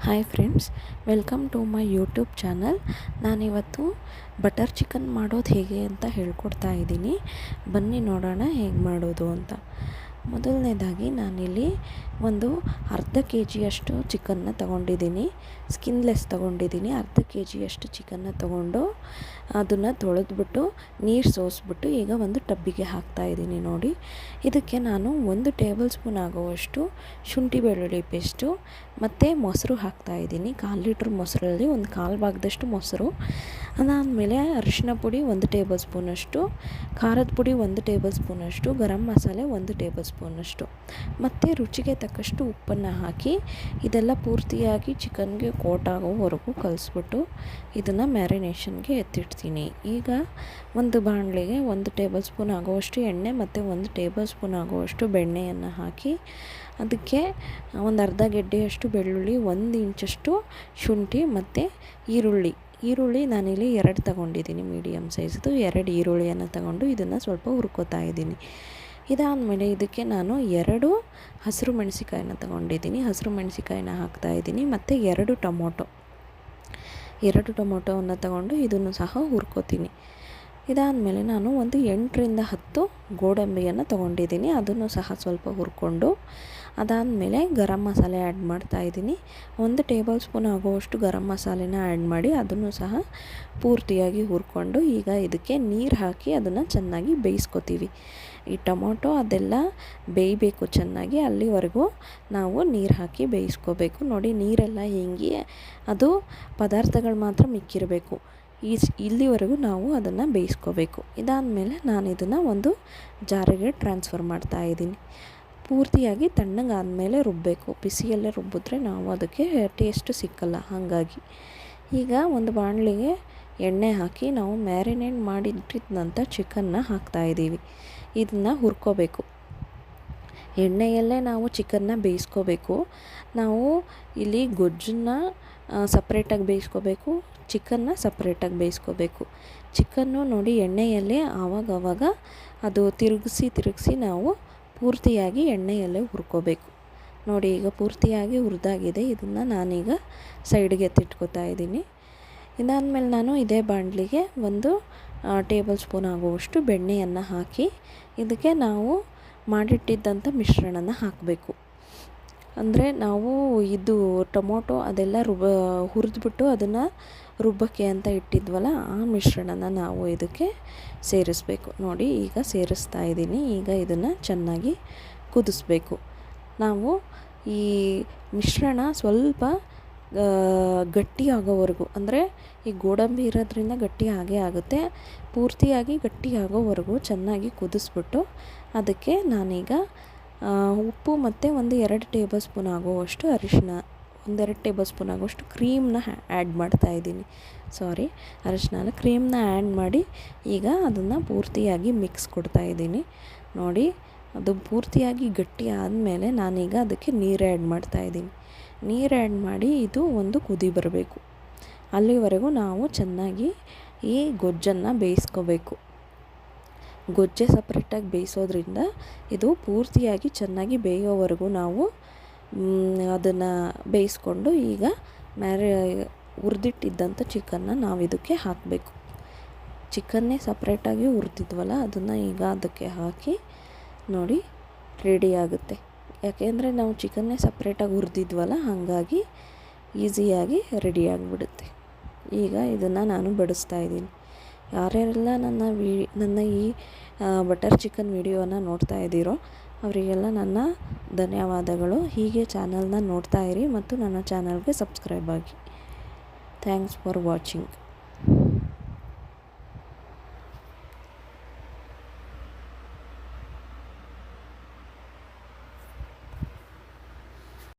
Hi friends, welcome to my YouTube channel. ನಾನಿವತ್ತು butter chicken ಮಾಡೋದು ಹೇಗೆ ಅಂತ ಹೇಳ್ಕೊಡ್ತಾ ಇದ್ದೀನಿ. ಬನ್ನಿ ನೋಡೋಣ ಹೇಗೆ ಮಾಡೋದು ಅಂತ. ಮೊದಲನೇದಾಗಿ ನಾನಿಲ್ಲಿ ಒಂದು ಅರ್ಧ ಕೆ ಜಿಯಷ್ಟು ಚಿಕನ್ನ ತೊಗೊಂಡಿದ್ದೀನಿ. ಸ್ಕಿನ್ಲೆಸ್ ತೊಗೊಂಡಿದ್ದೀನಿ. ಅರ್ಧ ಕೆ ಜಿಯಷ್ಟು ಚಿಕನ್ನ ತೊಗೊಂಡು ಅದನ್ನು ತೊಳೆದ್ಬಿಟ್ಟು ನೀರು ಸೋಸಿಬಿಟ್ಟು ಈಗ ಒಂದು ಟಬ್ಬಿಗೆ ಹಾಕ್ತಾಯಿದ್ದೀನಿ. ನೋಡಿ, ಇದಕ್ಕೆ ನಾನು 1 ಟೇಬಲ್ ಸ್ಪೂನ್ ಆಗುವಷ್ಟು ಶುಂಠಿ ಬೆಳ್ಳುಳ್ಳಿ ಪೇಸ್ಟು ಮತ್ತು ಮೊಸರು ಹಾಕ್ತಾಯಿದ್ದೀನಿ. 1/4 ಲೀಟ್ರ್ ಮೊಸರಲ್ಲಿ ಒಂದು 1/4 ಭಾಗದಷ್ಟು ಮೊಸರು. ಅದಾದಮೇಲೆ ಅರಿಶಿನ ಪುಡಿ 1 ಟೇಬಲ್ ಸ್ಪೂನಷ್ಟು, ಖಾರದ ಪುಡಿ 1 ಟೇಬಲ್ ಸ್ಪೂನಷ್ಟು, ಗರಂ ಮಸಾಲೆ 1 ಟೇಬಲ್ ಸ್ಪೂನಷ್ಟು ಮತ್ತು ರುಚಿಗೆ ತಕ್ಕಷ್ಟು ಉಪ್ಪನ್ನು ಹಾಕಿ ಇದೆಲ್ಲ ಪೂರ್ತಿಯಾಗಿ ಚಿಕನ್ಗೆ ಕೋಟ್ ಆಗೋವರೆಗೂ ಕಲಿಸ್ಬಿಟ್ಟು ಇದನ್ನು ಮ್ಯಾರಿನೇಷನ್ಗೆ ಎತ್ತಿಡ್ತೀನಿ. ಈಗ ಒಂದು ಬಾಣಲೆಗೆ 1 ಟೇಬಲ್ ಸ್ಪೂನ್ ಆಗುವಷ್ಟು ಎಣ್ಣೆ ಮತ್ತು 1 ಟೇಬಲ್ ಸ್ಪೂನ್ ಆಗುವಷ್ಟು ಬೆಣ್ಣೆಯನ್ನು ಹಾಕಿ ಅದಕ್ಕೆ ಒಂದು ಅರ್ಧ ಗೆಡ್ಡೆಯಷ್ಟು ಬೆಳ್ಳುಳ್ಳಿ, 1 ಇಂಚಷ್ಟು ಶುಂಠಿ ಮತ್ತು ಈರುಳ್ಳಿ ನಾನಿಲ್ಲಿ 2 ತಗೊಂಡಿದ್ದೀನಿ. ಮೀಡಿಯಮ್ ಸೈಜ್ದು 2 ಈರುಳ್ಳಿಯನ್ನು ತಗೊಂಡು ಇದನ್ನು ಸ್ವಲ್ಪ ಹುರ್ಕೋತಾ ಇದ್ದೀನಿ. ಇದಾದಮೇಲೆ ಇದಕ್ಕೆ ನಾನು 2 ಹಸಿರು ಮೆಣಸಿಕಾಯಿನ ತಗೊಂಡಿದ್ದೀನಿ. ಹಸಿರು ಮೆಣಸಿಕಾಯಿನ ಹಾಕ್ತಾಯಿದ್ದೀನಿ ಮತ್ತು 2 ಟೊಮೊಟೊವನ್ನು ತಗೊಂಡು ಇದನ್ನು ಸಹ ಹುರ್ಕೋತೀನಿ. ಇದಾದಮೇಲೆ ನಾನು ಒಂದು 8ರಿಂದ 10 ಗೋಡಂಬಿಯನ್ನು ತೊಗೊಂಡಿದ್ದೀನಿ. ಅದನ್ನು ಸಹ ಸ್ವಲ್ಪ ಹುರ್ಕೊಂಡು ಅದಾದಮೇಲೆ ಗರಂ ಮಸಾಲೆ ಆ್ಯಡ್ ಮಾಡ್ತಾಯಿದ್ದೀನಿ. 1 ಟೇಬಲ್ ಸ್ಪೂನ್ ಆಗುವಷ್ಟು ಗರಂ ಮಸಾಲೆನ ಆ್ಯಡ್ ಮಾಡಿ ಅದನ್ನು ಸಹ ಪೂರ್ತಿಯಾಗಿ ಹುರ್ಕೊಂಡು ಈಗ ಇದಕ್ಕೆ ನೀರು ಹಾಕಿ ಅದನ್ನು ಚೆನ್ನಾಗಿ ಬೇಯಿಸ್ಕೊತೀವಿ. ಈ ಟೊಮೊಟೊ ಅದೆಲ್ಲ ಬೇಯಬೇಕು ಚೆನ್ನಾಗಿ, ಅಲ್ಲಿವರೆಗೂ ನಾವು ನೀರು ಹಾಕಿ ಬೇಯಿಸ್ಕೋಬೇಕು. ನೋಡಿ, ನೀರೆಲ್ಲ ಹಿಂಗಿ ಅದು ಪದಾರ್ಥಗಳು ಮಾತ್ರ ಮಿಕ್ಕಿರಬೇಕು. ಇಲ್ಲಿವರೆಗೂ ನಾವು ಅದನ್ನು ಬೇಯಿಸ್ಕೋಬೇಕು. ಇದಾದಮೇಲೆ ನಾನು ಇದನ್ನು ಒಂದು ಜಾರಿಗೆ ಟ್ರಾನ್ಸ್ಫರ್ ಮಾಡ್ತಾಯಿದ್ದೀನಿ. ಪೂರ್ತಿಯಾಗಿ ತಣ್ಣಗಾದಮೇಲೆ ರುಬ್ಬಬೇಕು. ಬಿಸಿಯಲ್ಲೇ ರುಬ್ಬಿದ್ರೆ ನಾವು ಅದಕ್ಕೆ ಟೇಸ್ಟ್ ಸಿಕ್ಕಲ್ಲ. ಹಾಗಾಗಿ ಈಗ ಒಂದು ಬಾಣಲಿಗೆ ಎಣ್ಣೆ ಹಾಕಿ ನಾವು ಮ್ಯಾರಿನೇಟ್ ಮಾಡಿಟ್ಟಿದ್ದಂಥ ಚಿಕನ್ನ ಹಾಕ್ತಾಯಿದ್ದೀವಿ. ಇದನ್ನು ಹುರ್ಕೋಬೇಕು. ಎಣ್ಣೆಯಲ್ಲೇ ನಾವು ಚಿಕನ್ನ ಬೇಯಿಸ್ಕೋಬೇಕು. ನಾವು ಇಲ್ಲಿ ಗೊಜ್ಜನ್ನು ಸಪ್ರೇಟಾಗಿ ಬೇಯಿಸ್ಕೋಬೇಕು, ಚಿಕನ್ನ ಸಪ್ರೇಟಾಗಿ ಬೇಯಿಸ್ಕೋಬೇಕು. ಚಿಕನ್ನು ನೋಡಿ ಎಣ್ಣೆಯಲ್ಲೇ ಆವಾಗವಾಗ ಅದು ತಿರುಗಿಸಿ ನಾವು ಪೂರ್ತಿಯಾಗಿ ಎಣ್ಣೆಯಲ್ಲೇ ಹುರ್ಕೋಬೇಕು. ನೋಡಿ, ಈಗ ಪೂರ್ತಿಯಾಗಿ ಹುರಿದಾಗಿದೆ. ಇದನ್ನು ನಾನೀಗ ಸೈಡ್ಗೆ ಎತ್ತಿಟ್ಕೋತಾ ಇದ್ದೀನಿ. ಇದಾದಮೇಲೆ ನಾನು ಇದೇ ಬಾಣಲಿಗೆ 1 ಟೇಬಲ್ ಸ್ಪೂನ್ ಆಗುವಷ್ಟು ಬೆಣ್ಣೆಯನ್ನು ಹಾಕಿ ಇದಕ್ಕೆ ನಾವು ಮಾಡಿಟ್ಟಿದ್ದಂಥ ಮಿಶ್ರಣನ ಹಾಕಬೇಕು. ಅಂದರೆ ನಾವು ಇದು ಟೊಮೊಟೊ ಅದೆಲ್ಲ ಹುರಿದ್ಬಿಟ್ಟು ಅದನ್ನು ರುಬ್ಬಕ್ಕೆ ಅಂತ ಇಟ್ಟಿದ್ವಲ್ಲ, ಆ ಮಿಶ್ರಣನ ನಾವು ಇದಕ್ಕೆ ಸೇರಿಸ್ಬೇಕು. ನೋಡಿ, ಈಗ ಸೇರಿಸ್ತಾ ಇದ್ದೀನಿ. ಈಗ ಇದನ್ನು ಚೆನ್ನಾಗಿ ಕುದಿಸ್ಬೇಕು. ನಾವು ಈ ಮಿಶ್ರಣ ಸ್ವಲ್ಪ ಗಟ್ಟಿ ಆಗೋವರೆಗೂ, ಅಂದರೆ ಈ ಗೋಡಂಬಿ ಇರೋದ್ರಿಂದ ಗಟ್ಟಿ ಆಗೇ ಆಗುತ್ತೆ. ಪೂರ್ತಿಯಾಗಿ ಗಟ್ಟಿ ಆಗೋವರೆಗೂ ಚೆನ್ನಾಗಿ ಕುದಿಸ್ಬಿಟ್ಟು ಅದಕ್ಕೆ ನಾನೀಗ ಉಪ್ಪು ಮತ್ತು 2 ಟೇಬಲ್ ಸ್ಪೂನ್ ಆಗುವಷ್ಟು ಅರಿಶಿನ, 2 ಟೇಬಲ್ ಸ್ಪೂನ್ ಆಗುವಷ್ಟು ಕ್ರೀಮ್ನ ಆ್ಯಡ್ ಮಾಡ್ತಾಯಿದ್ದೀನಿ. ಕ್ರೀಮ್ನ ಆ್ಯಡ್ ಮಾಡಿ ಈಗ ಅದನ್ನು ಪೂರ್ತಿಯಾಗಿ ಮಿಕ್ಸ್ ಕೊಡ್ತಾಯಿದ್ದೀನಿ. ನೋಡಿ, ಅದು ಪೂರ್ತಿಯಾಗಿ ಗಟ್ಟಿ ಆದಮೇಲೆ ನಾನೀಗ ಅದಕ್ಕೆ ನೀರು ಆ್ಯಡ್ ಮಾಡ್ತಾಯಿದ್ದೀನಿ. ನೀರು ಆ್ಯಡ್ ಮಾಡಿ ಇದು ಒಂದು ಕುದಿ ಬರಬೇಕು. ಅಲ್ಲಿವರೆಗೂ ನಾವು ಚೆನ್ನಾಗಿ ಈ ಗೊಜ್ಜನ್ನು ಬೇಯಿಸ್ಕೋಬೇಕು. ಗೊಜ್ಜೆ ಸಪ್ರೇಟಾಗಿ ಬೇಯಿಸೋದ್ರಿಂದ ಇದು ಪೂರ್ತಿಯಾಗಿ ಚೆನ್ನಾಗಿ ಬೇಯೋವರೆಗೂ ನಾವು ಅದನ್ನು ಬೇಯಿಸ್ಕೊಂಡು ಈಗ ಹುರಿದಿಟ್ಟಿದ್ದಂಥ ಚಿಕನ್ನ ನಾವು ಇದಕ್ಕೆ ಹಾಕಬೇಕು. ಚಿಕನ್ನೇ ಸಪ್ರೇಟಾಗಿ ಹುರಿದಿದ್ವಲ್ಲ ಅದನ್ನು ಈಗ ಅದಕ್ಕೆ ಹಾಕಿ ನೋಡಿ ರೆಡಿ ಆಗುತ್ತೆ. ಯಾಕೆಂದರೆ ನಾವು ಚಿಕನ್ನೇ ಸಪ್ರೇಟಾಗಿ ಹುರಿದಿದ್ವಲ್ಲ, ಹಾಗಾಗಿ ಈಸಿಯಾಗಿ ರೆಡಿ ಆಗಿಬಿಡುತ್ತೆ. ಈಗ ಇದನ್ನು ನಾನು ಬಡಿಸ್ತಾ ಇದ್ದೀನಿ. ಯಾರ್ಯಾರೆಲ್ಲ ನನ್ನ ಈ ಬಟರ್ ಚಿಕನ್ ವಿಡಿಯೋನ ನೋಡ್ತಾ ಇದ್ದೀರೋ ಅವರಿಗೆಲ್ಲ ನನ್ನ ಧನ್ಯವಾದಗಳು. ಹೀಗೆ ಚಾನಲ್ನ ನೋಡ್ತಾ ಇರಿ ಮತ್ತು ನನ್ನ ಚಾನಲ್ಗೆ ಸಬ್ಸ್ಕ್ರೈಬ್ ಆಗಿ. Thanks for watching.